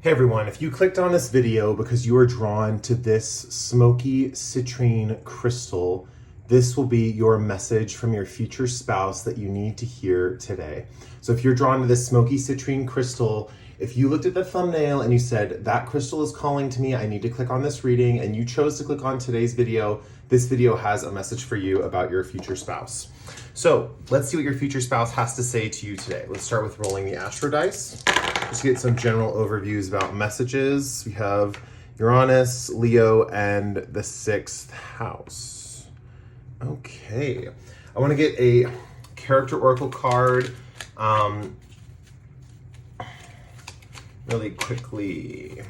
Hey everyone, if you clicked on this video because you are drawn to this smoky citrine crystal, this will be your message from your future spouse that you need to hear today. So if you're drawn to this smoky citrine crystal, if you looked at the thumbnail and you said, that crystal is calling to me, I need to click on this reading, and you chose to click on today's video, this video has a message for you about your future spouse. So let's see what your future spouse has to say to you today. Let's start with rolling the astro dice. Just get some general overviews about messages. We have Uranus, Leo, and the 6th house. Okay, I want to get a character oracle card really quickly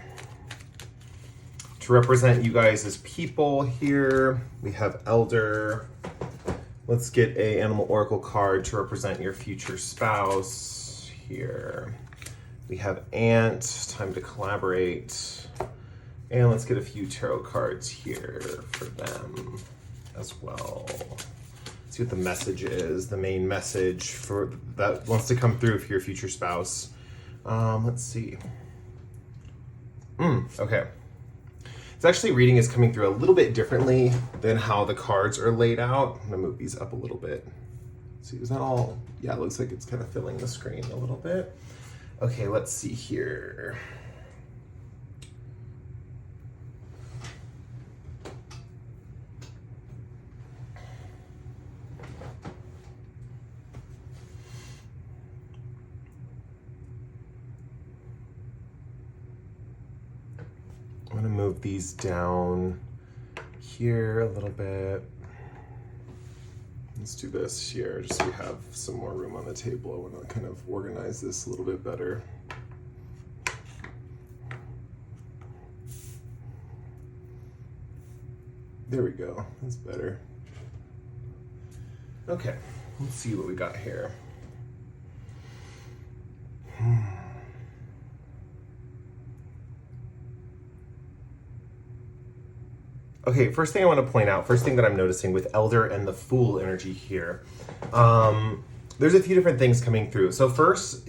to represent you guys as people here. We have Elder. Let's get a animal oracle card to represent your future spouse here. We have Ant, time to collaborate. And let's get a few tarot cards here for them as well. Let's see what the message is, the main message for that wants to come through for your future spouse. Let's see. Okay. It's actually reading is coming through a little bit differently than how the cards are laid out. I'm gonna move these up a little bit. See, is that all? Yeah, it looks like it's kind of filling the screen a little bit. Okay, let's see here. I'm gonna move these down here a little bit. Let's do this here, just so we have some more room on the table. I want to kind of organize this a little bit better. There we go, that's better. Okay, let's see what we got here. Okay, first thing I want to point out, first thing that I'm noticing with Elder and the Fool energy here, there's a few different things coming through. So first,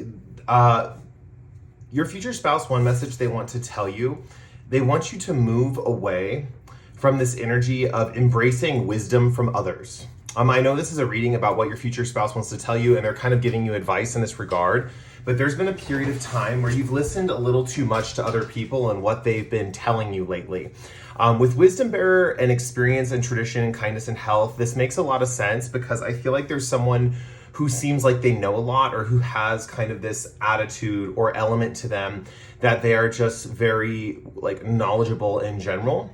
your future spouse, one message they want to tell you, they want you to move away from this energy of embracing wisdom from others. I know this is a reading about what your future spouse wants to tell you, and they're kind of giving you advice in this regard, but there's been a period of time where you've listened a little too much to other people and what they've been telling you lately. With wisdom bearer and experience and tradition and kindness and health, this makes a lot of sense because I feel like there's someone who seems like they know a lot or who has kind of this attitude or element to them that they are just very like knowledgeable in general.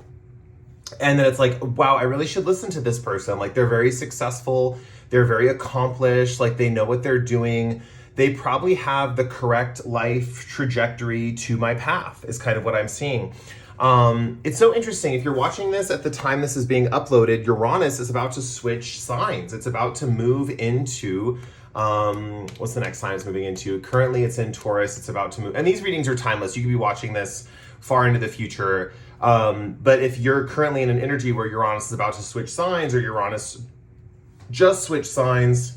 And then it's like, wow, I really should listen to this person. Like they're very successful, they're very accomplished, like they know what they're doing. They probably have the correct life trajectory to my path is kind of what I'm seeing. It's so interesting. If you're watching this at the time this is being uploaded, Uranus is about to switch signs. It's about to move into, what's the next sign it's moving into? Currently it's in Taurus. It's about to move. And these readings are timeless. You could be watching this far into the future. But if you're currently in an energy where Uranus is about to switch signs or Uranus just switched signs,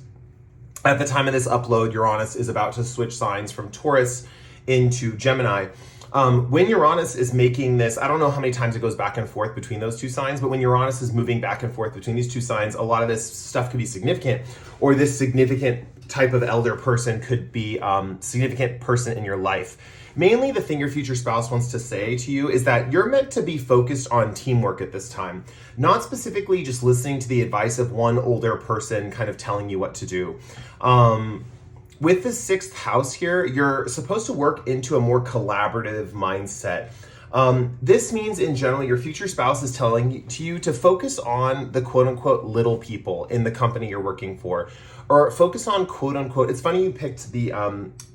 at the time of this upload, Uranus is about to switch signs from Taurus into Gemini. When Uranus is making this, I don't know how many times it goes back and forth between those two signs, but when Uranus is moving back and forth between these two signs, a lot of this stuff could be significant, or this significant type of elder person could be significant person in your life. Mainly the thing your future spouse wants to say to you is that you're meant to be focused on teamwork at this time, not specifically just listening to the advice of one older person kind of telling you what to do. With the 6th house here, you're supposed to work into a more collaborative mindset. This means in general, your future spouse is telling you to focus on the quote unquote little people in the company you're working for, or focus on quote unquote, it's funny you picked the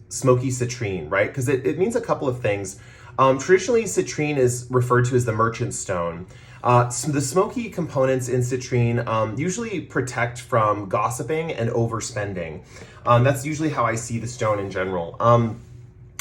smoky citrine, right? Because it means a couple of things. Traditionally, citrine is referred to as the merchant stone. So the smoky components in citrine usually protect from gossiping and overspending. That's usually how I see the stone in general.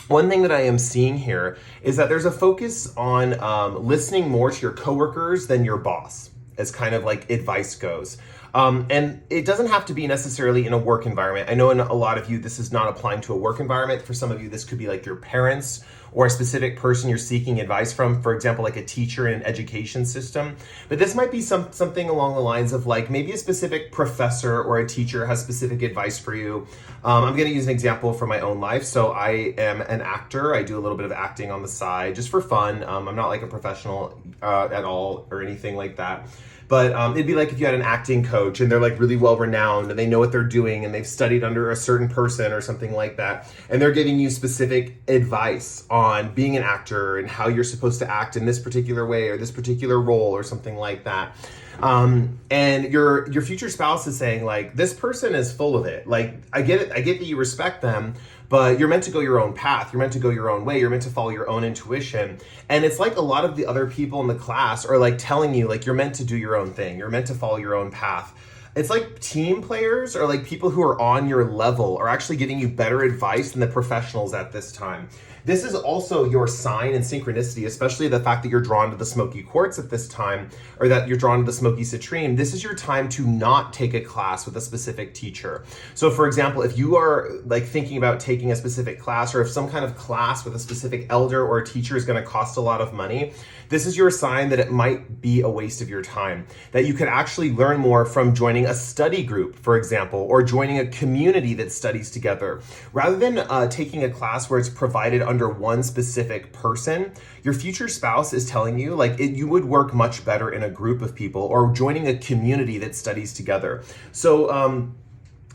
One thing that I am seeing here is that there's a focus on listening more to your coworkers than your boss, as kind of like advice goes. And it doesn't have to be necessarily in a work environment. I know in a lot of you, this is not applying to a work environment. For some of you, this could be like your parents or a specific person you're seeking advice from, for example, like a teacher in an education system. But this might be something along the lines of like maybe a specific professor or a teacher has specific advice for you. I'm going to use an example from my own life. So I am an actor. I do a little bit of acting on the side just for fun. I'm not like a professional at all or anything like that. But it'd be like if you had an acting coach and they're like really well renowned and they know what they're doing and they've studied under a certain person or something like that. And they're giving you specific advice on being an actor and how you're supposed to act in this particular way or this particular role or something like that. And your future spouse is saying like, this person is full of it. Like, I get it. I get that you respect them, but you're meant to go your own path. You're meant to go your own way. You're meant to follow your own intuition. And it's like a lot of the other people in the class are like telling you like, you're meant to do your own thing. You're meant to follow your own path. It's like team players or like people who are on your level are actually giving you better advice than the professionals at this time. This is also your sign and synchronicity, especially the fact that you're drawn to the smoky quartz at this time, or that you're drawn to the smoky citrine. This is your time to not take a class with a specific teacher. So for example, if you are like thinking about taking a specific class, or if some kind of class with a specific elder or a teacher is going to cost a lot of money, this is your sign that it might be a waste of your time, that you could actually learn more from joining a study group, for example, or joining a community that studies together. Rather than taking a class where it's provided under one specific person, your future spouse is telling you like you would work much better in a group of people or joining a community that studies together. So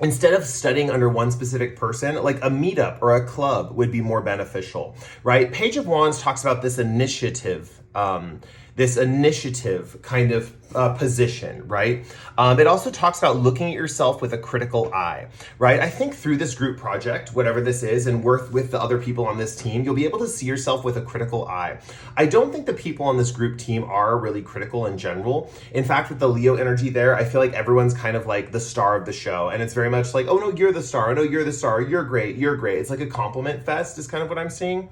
instead of studying under one specific person, like a meetup or a club would be more beneficial, right? Page of Wands talks about this initiative kind of position, right? It also talks about looking at yourself with a critical eye, right? I think through this group project, whatever this is, and work with the other people on this team, you'll be able to see yourself with a critical eye. I don't think the people on this group team are really critical in general. In fact, with the Leo energy there, I feel like everyone's kind of like the star of the show. And it's very much like, oh no, you're the star. Oh no, you're the star. You're great. You're great. It's like a compliment fest is kind of what I'm seeing.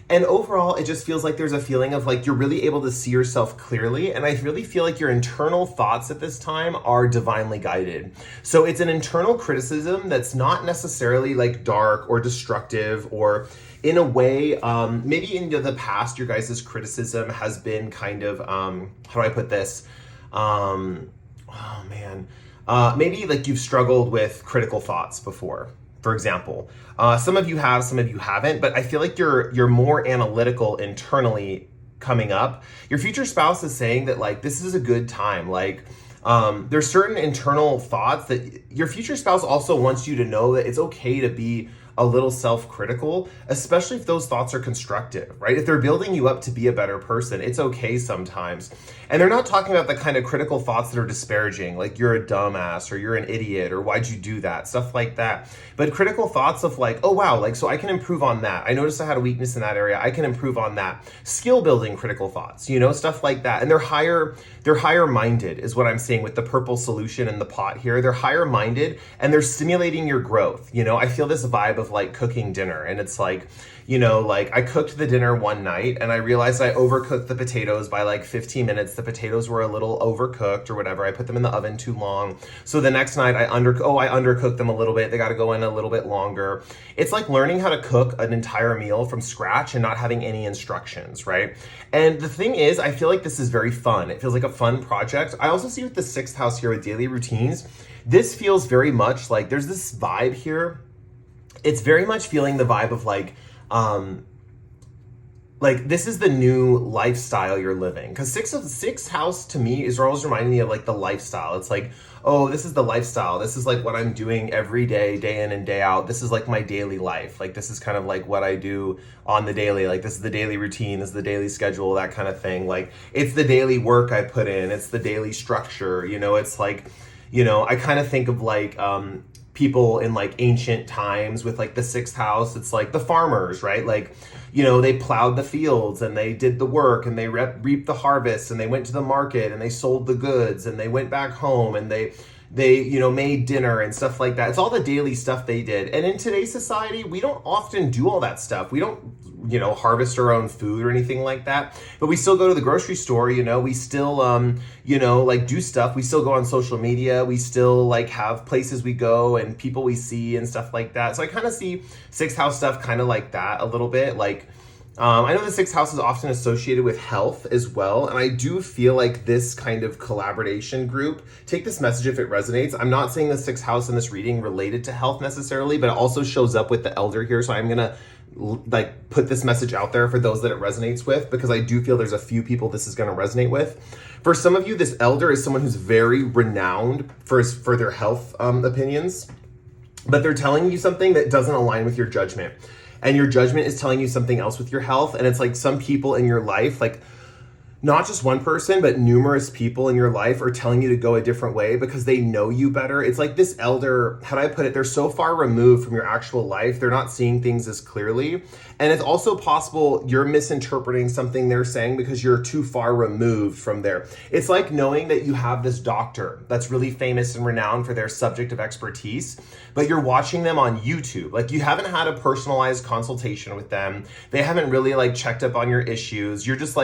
And overall, it just feels like there's a feeling of like you're really able to see yourself clearly. And I really feel like your internal thoughts at this time are divinely guided. So it's an internal criticism that's not necessarily like dark or destructive, or in a way, maybe in the past, your guys' criticism has been kind of, how do I put this? Maybe like you've struggled with critical thoughts before. For example, some of you have, some of you haven't, but I feel like you're more analytical internally coming up. Your future spouse is saying that like, this is a good time. Like, there's certain internal thoughts that your future spouse also wants you to know that it's okay to be a little self-critical, especially if those thoughts are constructive, right? If they're building you up to be a better person, it's okay sometimes. And they're not talking about the kind of critical thoughts that are disparaging, like you're a dumbass or you're an idiot or why'd you do that, stuff like that. But critical thoughts of like, oh wow, like so I can improve on that. I noticed I had a weakness in that area. I can improve on that. Skill building critical thoughts, stuff like that. And they're higher minded is what I'm saying with the purple solution in the pot here. They're higher minded and they're stimulating your growth. I feel this vibe of like cooking dinner, and it's like, like I cooked the dinner one night and I realized I overcooked the potatoes by like 15 minutes. The potatoes were a little overcooked or whatever. I put them in the oven too long. So the next night I undercooked them a little bit. They got to go in a little bit longer. It's like learning how to cook an entire meal from scratch and not having any instructions, right? And the thing is, I feel like this is very fun. It feels like a fun project. I also see with the 6th house here with daily routines, this feels very much like there's this vibe here. It's very much feeling the vibe of like this is the new lifestyle you're living. Because sixth house to me is always reminding me of like the lifestyle. It's like, oh, this is the lifestyle. This is like what I'm doing every day, day in and day out. This is like my daily life. Like this is kind of like what I do on the daily. Like this is the daily routine. This is the daily schedule, that kind of thing. Like it's the daily work I put in. It's the daily structure. It's like, I kind of think of like, people in like ancient times with like the 6th house. It's like the farmers, right? Like, they plowed the fields and they did the work and they reaped the harvest and they went to the market and they sold the goods and they went back home and they they, made dinner and stuff like that. It's all the daily stuff they did. And in today's society, we don't often do all that stuff. We don't, harvest our own food or anything like that. But we still go to the grocery store, we still, do stuff. We still go on social media. We still have places we go and people we see and stuff like that. So I kind of see sixth house stuff kind of like that a little bit. I know the sixth house is often associated with health as well. And I do feel like this kind of collaboration group, take this message if it resonates. I'm not saying the sixth house in this reading related to health necessarily, but it also shows up with the elder here. So I'm going to put this message out there for those that it resonates with, because I do feel there's a few people this is going to resonate with. For some of you, this elder is someone who's very renowned for their health opinions, but they're telling you something that doesn't align with your judgment. And your judgment is telling you something else with your health. And it's some people in your life, not just one person, but numerous people in your life are telling you to go a different way because they know you better. It's like this elder, how do I put it? They're so far removed from your actual life. They're not seeing things as clearly. And it's also possible you're misinterpreting something they're saying because you're too far removed from there. It's like knowing that you have this doctor that's really famous and renowned for their subject of expertise, but you're watching them on YouTube. You haven't had a personalized consultation with them. They haven't really checked up on your issues. You're just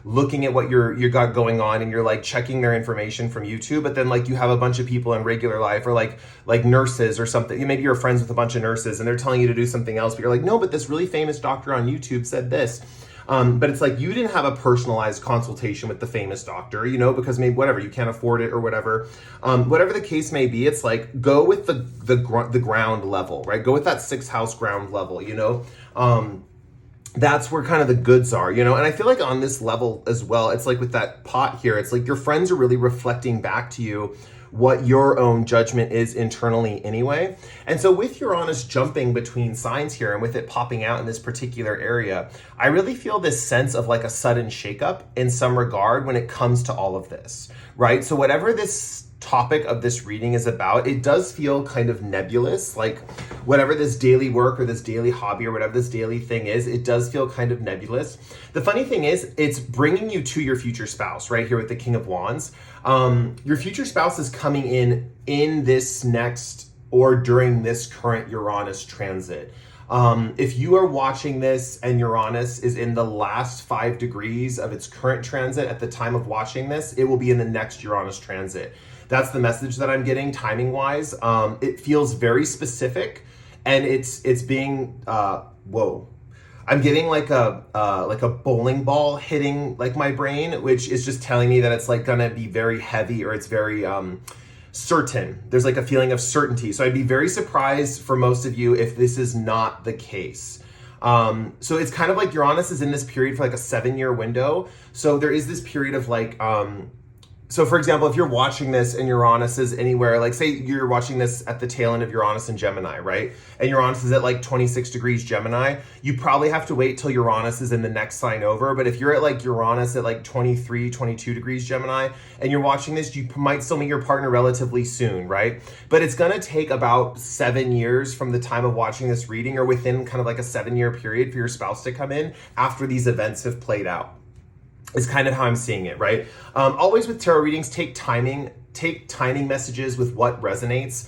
looking at what you got going on and you're checking their information from YouTube, but then you have a bunch of people in regular life or like nurses or something. Maybe you're friends with a bunch of nurses and they're telling you to do something else, but you're no, but this really famous doctor on YouTube said this. But it's you didn't have a personalized consultation with the famous doctor, because maybe whatever, you can't afford it or whatever. Whatever the case may be, it's go with the ground level, right? Go with that sixth house ground level, that's where kind of the goods are, and I feel on this level as well, it's with that pot here, it's your friends are really reflecting back to you what your own judgment is internally anyway. And so with Uranus jumping between signs here and with it popping out in this particular area, I really feel this sense of a sudden shakeup in some regard when it comes to all of this, right? So whatever this topic of this reading is about, it does feel kind of nebulous, whatever this daily work or this daily hobby or whatever this daily thing is, it does feel kind of nebulous. The funny thing is, it's bringing you to your future spouse right here with the King of Wands. Your future spouse is coming in this next or during this current Uranus transit. If you are watching this and Uranus is in the last 5 degrees of its current transit at the time of watching this, it will be in the next Uranus transit. That's the message that I'm getting timing wise. It feels very specific and it's being, I'm getting like a bowling ball hitting my brain, which is just telling me that it's gonna be very heavy or it's very, certain. There's a feeling of certainty. So I'd be very surprised for most of you if this is not the case. So it's kind of Uranus is in this period for a 7-year window. So there is this period of so for example, if you're watching this and Uranus is anywhere, say you're watching this at the tail end of Uranus and Gemini, right? And Uranus is at 26 degrees Gemini, you probably have to wait till Uranus is in the next sign over. But if you're at Uranus at 23, 22 degrees Gemini and you're watching this, you might still meet your partner relatively soon, right? But it's gonna take about 7 years from the time of watching this reading or within kind of a 7-year period for your spouse to come in after these events have played out. Is kind of how I'm seeing it, right? Always with tarot readings, take timing messages with what resonates.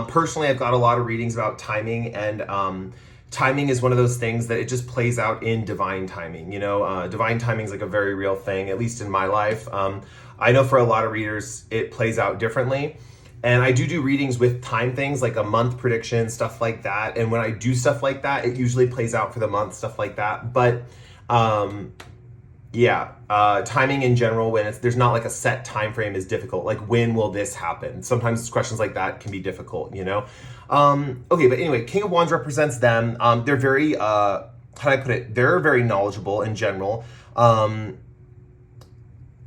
Personally, I've got a lot of readings about timing, and timing is one of those things that it just plays out in divine timing. Divine timing is a very real thing, at least in my life. I know for a lot of readers, it plays out differently. And I do readings with time things, like a month prediction, stuff like that. And when I do stuff like that, it usually plays out for the month, stuff like that. But timing in general, when there's not a set time frame, is difficult. When will this happen? Sometimes questions like that can be difficult, Okay, but anyway, King of Wands represents them. They're very, how do I put it? They're very knowledgeable in general.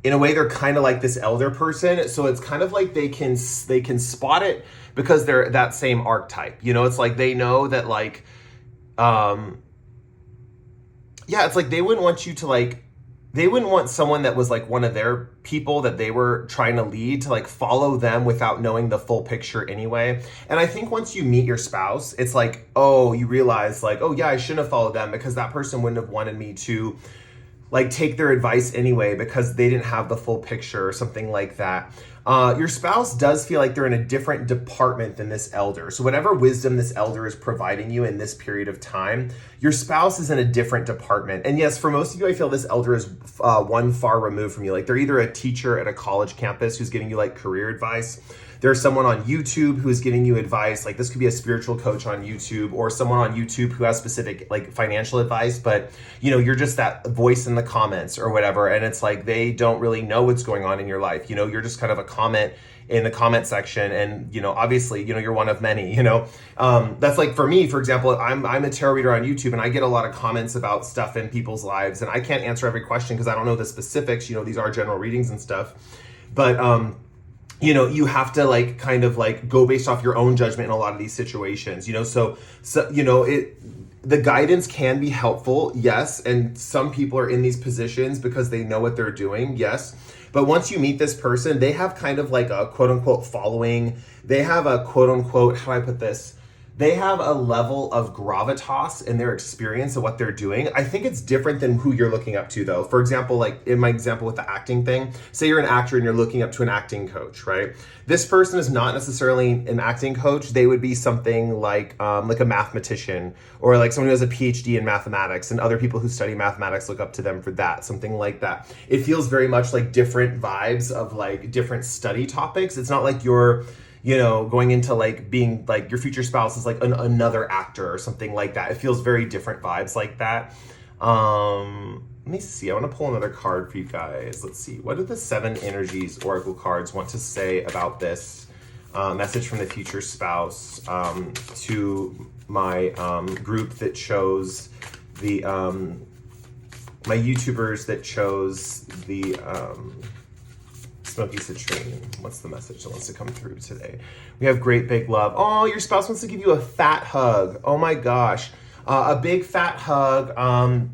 In a way, they're kind of like this elder person. So it's kind of they can spot it because they're that same archetype. It's they know that it's they wouldn't want you to they wouldn't want someone that was one of their people that they were trying to lead to follow them without knowing the full picture anyway. And I think once you meet your spouse, it's you realize oh yeah, I shouldn't have followed them because that person wouldn't have wanted me to like take their advice anyway because they didn't have the full picture or something like that. Your spouse does feel like they're in a different department than this elder. So whatever wisdom this elder is providing you in this period of time, your spouse is in a different department. And yes, for most of you, I feel this elder is one far removed from you. Like they're either a teacher at a college campus who's giving you like career advice. There's someone on YouTube who is giving you advice. Like this could be a spiritual coach on YouTube, or someone on YouTube who has specific like financial advice, but you know, you're just that voice in the comments or whatever. And it's like, they don't really know what's going on in your life. You know, you're just kind of a comment in the comment section. And, you know, obviously, you know, you're one of many, you know, that's like for me, for example, I'm a tarot reader on YouTube, and I get a lot of comments about stuff in people's lives, and I can't answer every question because I don't know the specifics. You know, these are general readings and stuff, but, you know, you have to like kind of like go based off your own judgment in a lot of these situations, you know, so you know, the guidance can be helpful, yes, and some people are in these positions because they know what they're doing, yes, but once you meet this person, they have kind of like a quote unquote following, they have a quote unquote, how do I put this? They have a level of gravitas in their experience of what they're doing. I think it's different than who you're looking up to though. For example, like in my example with the acting thing, say you're an actor and you're looking up to an acting coach, right? This person is not necessarily an acting coach. They would be something like a mathematician, or like someone who has a PhD in mathematics, and other people who study mathematics look up to them for that, something like that. It feels very much like different vibes of like different study topics. It's not like you're, you know, going into like being like your future spouse is like another actor or something like that. It feels very different vibes like that. Let me see. I want to pull another card for you guys. Let's see. What do the 7 energies oracle cards want to say about this message from the future spouse to my group that chose the my YouTubers that chose the Smoky Citrine. What's the message that wants to come through today? We have great big love. Oh, your spouse wants to give you a fat hug. Oh my gosh. A big fat hug.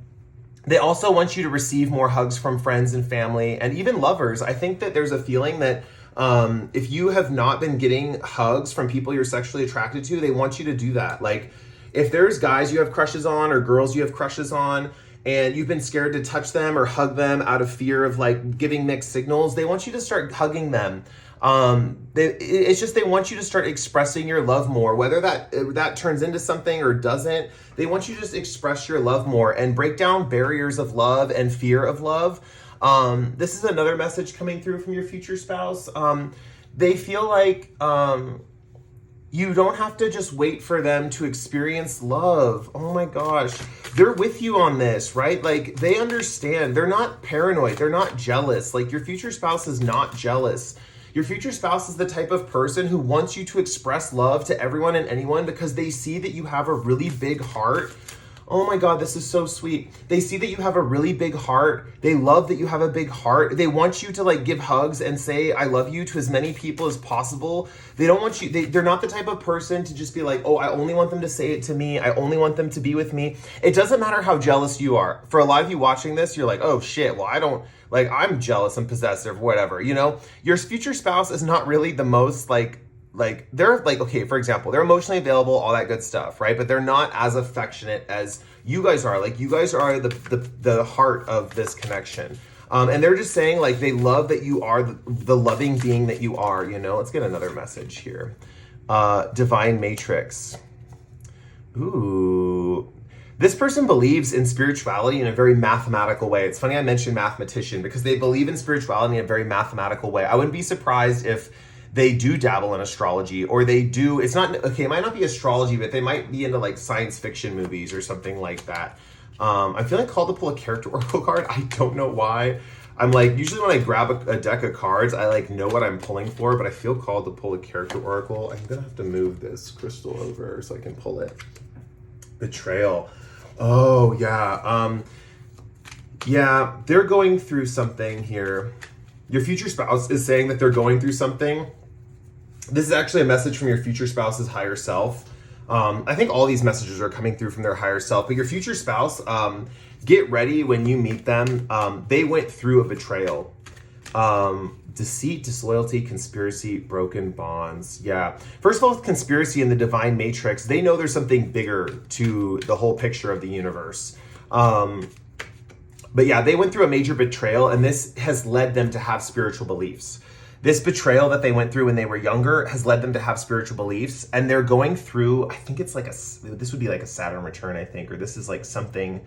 They also want you to receive more hugs from friends and family and even lovers. I think that there's a feeling that if you have not been getting hugs from people you're sexually attracted to, they want you to do that. Like if there's guys you have crushes on or girls you have crushes on, and you've been scared to touch them or hug them out of fear of like giving mixed signals, they want you to start hugging them. It's just they want you to start expressing your love more, whether that turns into something or doesn't. They want you to just express your love more and break down barriers of love and fear of love. This is another message coming through from your future spouse. They feel like you don't have to just wait for them to experience love. Oh my gosh. They're with you on this, right? Like they understand. They're not paranoid. They're not jealous. Like your future spouse is not jealous. Your future spouse is the type of person who wants you to express love to everyone and anyone because they see that you have a really big heart. Oh my God, this is so sweet. They see that you have a really big heart. They love that you have a big heart. They want you to like give hugs and say, I love you to as many people as possible. They don't want you, they're not the type of person to just be like, oh, I only want them to say it to me. I only want them to be with me. It doesn't matter how jealous you are. For a lot of you watching this, you're like, oh shit, well, I don't, like, I'm jealous and possessive, whatever, you know? Your future spouse is not really the most like they're like, okay, for example, they're emotionally available, all that good stuff, right? But they're not as affectionate as you guys are. Like you guys are the heart of this connection. And they're just saying like, they love that you are the loving being that you are, you know? Let's get another message here. Divine Matrix. Ooh. This person believes in spirituality in a very mathematical way. It's funny I mentioned mathematician because they believe in spirituality in a very mathematical way. I wouldn't be surprised if they do dabble in astrology, or they do, it's not, okay, it might not be astrology, but they might be into like science fiction movies or something like that. I'm feeling called to pull a character oracle card. I don't know why. I'm like, usually when I grab a deck of cards, I like know what I'm pulling for, but I feel called to pull a character oracle. I'm gonna have to move this crystal over so I can pull it. Betrayal. Oh yeah. Yeah, they're going through something here. Your future spouse is saying that they're going through something. This is actually a message from your future spouse's higher self. I think all these messages are coming through from their higher self, but your future spouse, get ready when you meet them. They went through a betrayal. Deceit, disloyalty, conspiracy, broken bonds. Yeah. First of all, with conspiracy in the divine matrix, they know there's something bigger to the whole picture of the universe. But yeah, they went through a major betrayal, and this has led them to have spiritual beliefs. This betrayal that they went through when they were younger has led them to have spiritual beliefs, and they're going through, I think it's like this would be like a Saturn return, I think, or this is like something,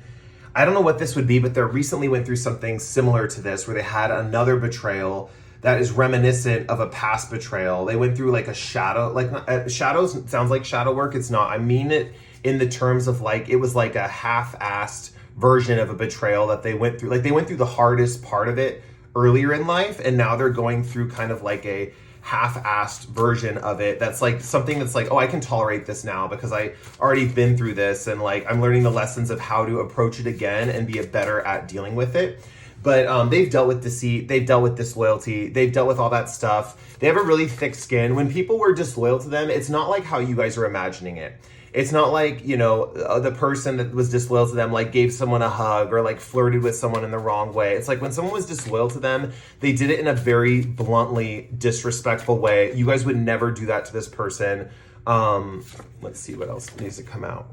I don't know what this would be, but they recently went through something similar to this where they had another betrayal that is reminiscent of a past betrayal. They went through like a shadow, like shadows sounds like shadow work. It's not. I mean it in the terms of like, it was like a half-assed version of a betrayal that they went through. Like they went through the hardest part of it earlier in life, and now they're going through kind of like a half-assed version of it that's like something that's like, oh, I can tolerate this now because I already been through this, and like I'm learning the lessons of how to approach it again and be better at dealing with it. But they've dealt with deceit, they've dealt with disloyalty, they've dealt with all that stuff. They have a really thick skin. When people were disloyal to them, it's not like how you guys are imagining it. It's not like, you know, the person that was disloyal to them like gave someone a hug or like flirted with someone in the wrong way. It's like when someone was disloyal to them, they did it in a very bluntly disrespectful way. You guys would never do that to this person. Let's see what else needs to come out.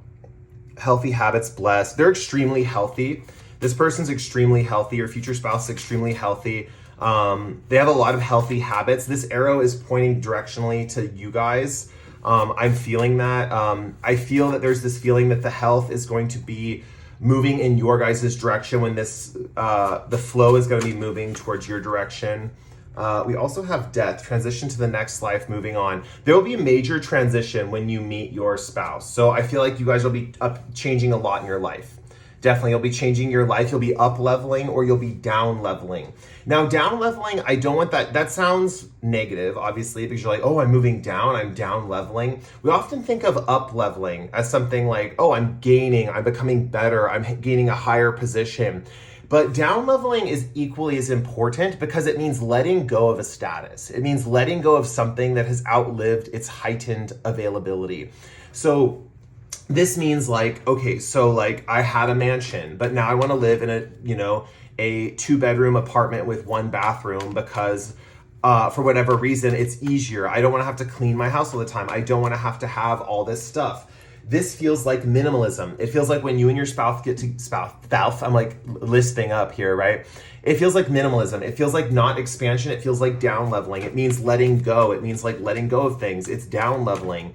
Healthy habits, blessed. They're extremely healthy. This person's extremely healthy. Your future spouse is extremely healthy. They have a lot of healthy habits. This arrow is pointing directionally to you guys. I'm feeling that. I feel that there's this feeling that the health is going to be moving in your guys' direction when this, the flow is going to be moving towards your direction. We also have death, transition to the next life, moving on. There will be a major transition when you meet your spouse. So I feel like you guys will be changing a lot in your life. Definitely, you'll be changing your life. You'll be up leveling or you'll be down leveling. Now, down leveling, I don't want that. That sounds negative, obviously, because you're like, oh, I'm moving down, I'm down leveling. We often think of up leveling as something like, oh, I'm gaining, I'm becoming better, I'm gaining a higher position. But down leveling is equally as important because it means letting go of a status. It means letting go of something that has outlived its heightened availability. So this means like, okay, so like I had a mansion, but now I want to live in a, you know, a 2-bedroom apartment with 1 bathroom because for whatever reason, it's easier. I don't want to have to clean my house all the time. I don't want to have all this stuff. This feels like minimalism. It feels like when you and your spouse get to spouse, I'm like listing up here, right? It feels like minimalism. It feels like not expansion. It feels like down leveling. It means letting go. It means like letting go of things. It's down leveling.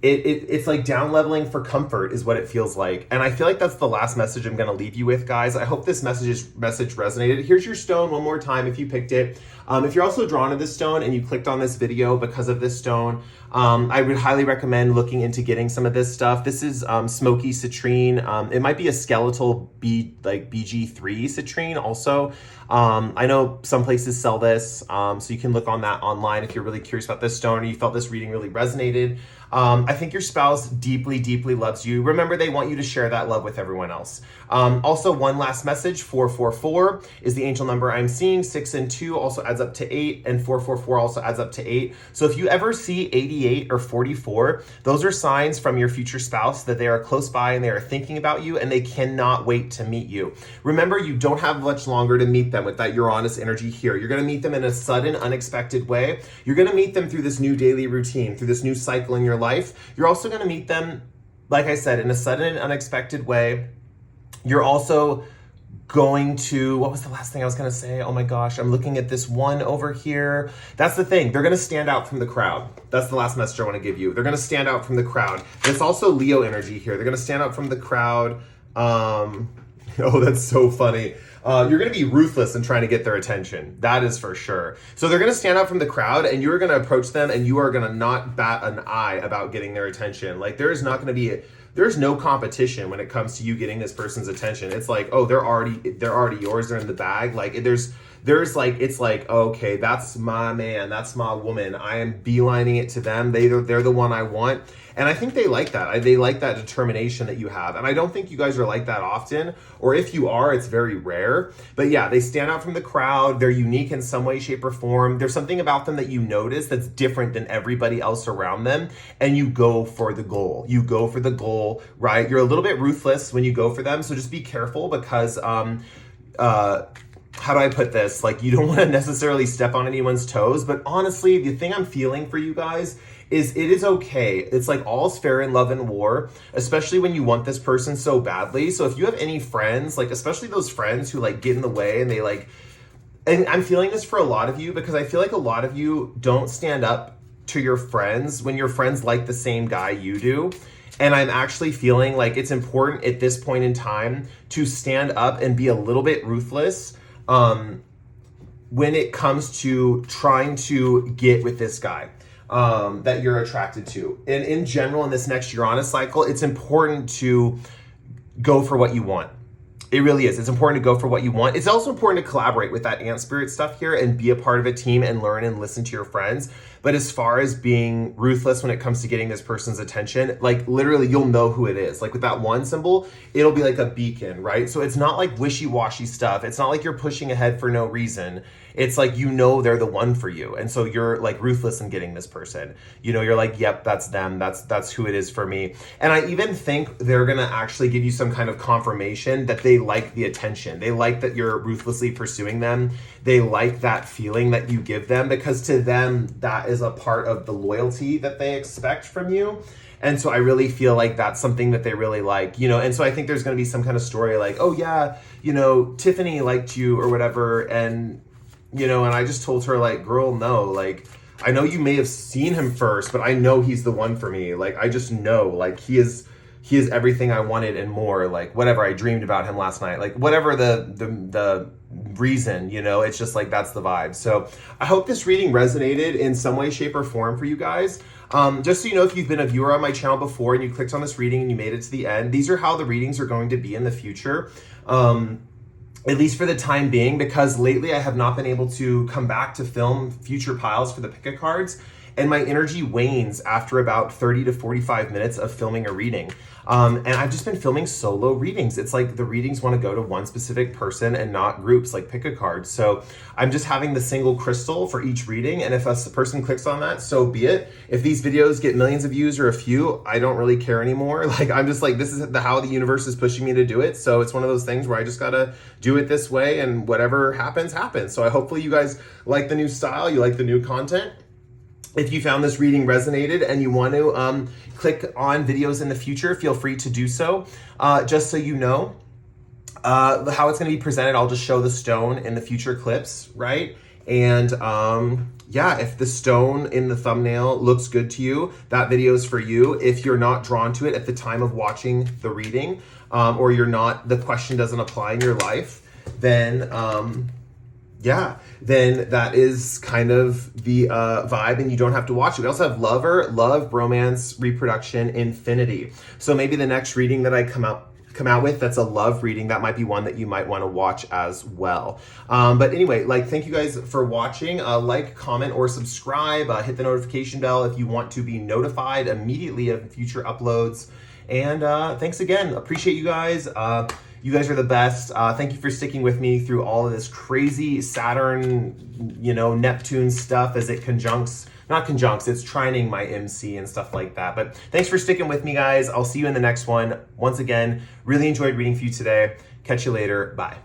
It's like down leveling for comfort is what it feels like. And I feel like that's the last message I'm going to leave you with, guys. I hope this message resonated. Here's your stone one more time if you picked it. If you're also drawn to this stone and you clicked on this video because of this stone, I would highly recommend looking into getting some of this stuff. This is smoky citrine. It might be a skeletal BG3 citrine also. I know some places sell this, so you can look on that online if you're really curious about this stone or you felt this reading really resonated. I think your spouse deeply, deeply loves you. Remember, they want you to share that love with everyone else. Also, one last message, 444 is the angel number I'm seeing. 6 and 2 also adds up to 8, and 444 also adds up to 8. So if you ever see 88 or 44, those are signs from your future spouse that they are close by and they are thinking about you and they cannot wait to meet you. Remember, you don't have much longer to meet them with that Uranus energy here. You're going to meet them in a sudden, unexpected way. You're going to meet them through this new daily routine, through this new cycle in your life. You're also going to meet them, like I said, in a sudden and unexpected way. You're also going to, what was the last thing I was going to say? Oh my gosh, I'm looking at this one over here. That's the thing. They're going to stand out from the crowd. That's the last message I want to give you. They're going to stand out from the crowd. It's also Leo energy here. They're going to stand out from the crowd. Oh, that's so funny. You're going to be ruthless in trying to get their attention. That is for sure. So they're going to stand out from the crowd and you're going to approach them and you are going to not bat an eye about getting their attention. Like there's no competition when it comes to you getting this person's attention. It's like, oh, they're already yours. They're in the bag. Like it's like, okay, that's my man. That's my woman. I am beelining it to them. They're the one I want. And I think they like that. They like that determination that you have. And I don't think you guys are like that often. Or if you are, it's very rare. But yeah, they stand out from the crowd. They're unique in some way, shape, or form. There's something about them that you notice that's different than everybody else around them. And you go for the goal. You go for the goal, right? You're a little bit ruthless when you go for them. So just be careful because, how do I put this? Like, you don't want to necessarily step on anyone's toes. But honestly, the thing I'm feeling for you guys is it is okay. It's like all's fair in love and war, especially when you want this person so badly. So if you have any friends, like especially those friends who like get in the way and they like, and I'm feeling this for a lot of you because I feel like a lot of you don't stand up to your friends when your friends like the same guy you do. And I'm actually feeling like it's important at this point in time to stand up and be a little bit ruthless when it comes to trying to get with this guy that you're attracted to. And in general, in this next Uranus cycle, it's important to go for what you want. It really is. It's important to go for what you want. It's also important to collaborate with that ant spirit stuff here and be a part of a team and learn and listen to your friends. But as far as being ruthless when it comes to getting this person's attention, like literally you'll know who it is. Like with that one symbol, it'll be like a beacon, right? So it's not like wishy-washy stuff. It's not like you're pushing ahead for no reason. It's like, you know, they're the one for you. And so you're like ruthless in getting this person. You know, you're like, yep, that's them. That's who it is for me. And I even think they're going to actually give you some kind of confirmation that they like the attention. They like that you're ruthlessly pursuing them. They like that feeling that you give them, because to them, that is a part of the loyalty that they expect from you. And so I really feel like that's something that they really like, you know. And so I think there's going to be some kind of story like, oh yeah, you know, Tiffany liked you or whatever. And, you know, and I just told her like, girl, no, like, I know you may have seen him first, but I know he's the one for me. Like, I just know, like, he is everything I wanted and more. Like, whatever, I dreamed about him last night. Like, whatever the reason, you know, it's just like, that's the vibe. So I hope this reading resonated in some way, shape, or form for you guys. Just so you know, if you've been a viewer on my channel before and you clicked on this reading and you made it to the end, these are how the readings are going to be in the future. At least for the time being, because lately I have not been able to come back to film future piles for the pick a cards, and my energy wanes after about 30 to 45 minutes of filming a reading. And I've just been filming solo readings. It's like the readings want to go to one specific person and not groups like pick a card. So I'm just having the single crystal for each reading. And if a person clicks on that, so be it. If these videos get millions of views or a few, I don't really care anymore. Like, I'm just like, this is how the universe is pushing me to do it. So it's one of those things where I just got to do it this way, and whatever happens, happens. So I hopefully you guys like the new style. You like the new content. If you found this reading resonated and you want to click on videos in the future, feel free to do so. Just so you know how it's going to be presented, I'll just show the stone in the future clips, right? And yeah, if the stone in the thumbnail looks good to you, that video is for you. If you're not drawn to it at the time of watching the reading, or the question doesn't apply in your life, then yeah, then that is kind of the vibe, and you don't have to watch it. We also have lover, love, romance, reproduction, infinity. So maybe the next reading that I come out with that's a love reading, that might be one that you might want to watch as well. But anyway, like, thank you guys for watching. Like, comment, or subscribe. Hit the notification bell if you want to be notified immediately of future uploads. And thanks again. Appreciate you guys. You guys are the best. Thank you for sticking with me through all of this crazy Saturn, you know, Neptune stuff as it not conjuncts, it's trining my MC and stuff like that. But thanks for sticking with me, guys. I'll see you in the next one. Once again, really enjoyed reading for you today. Catch you later. Bye.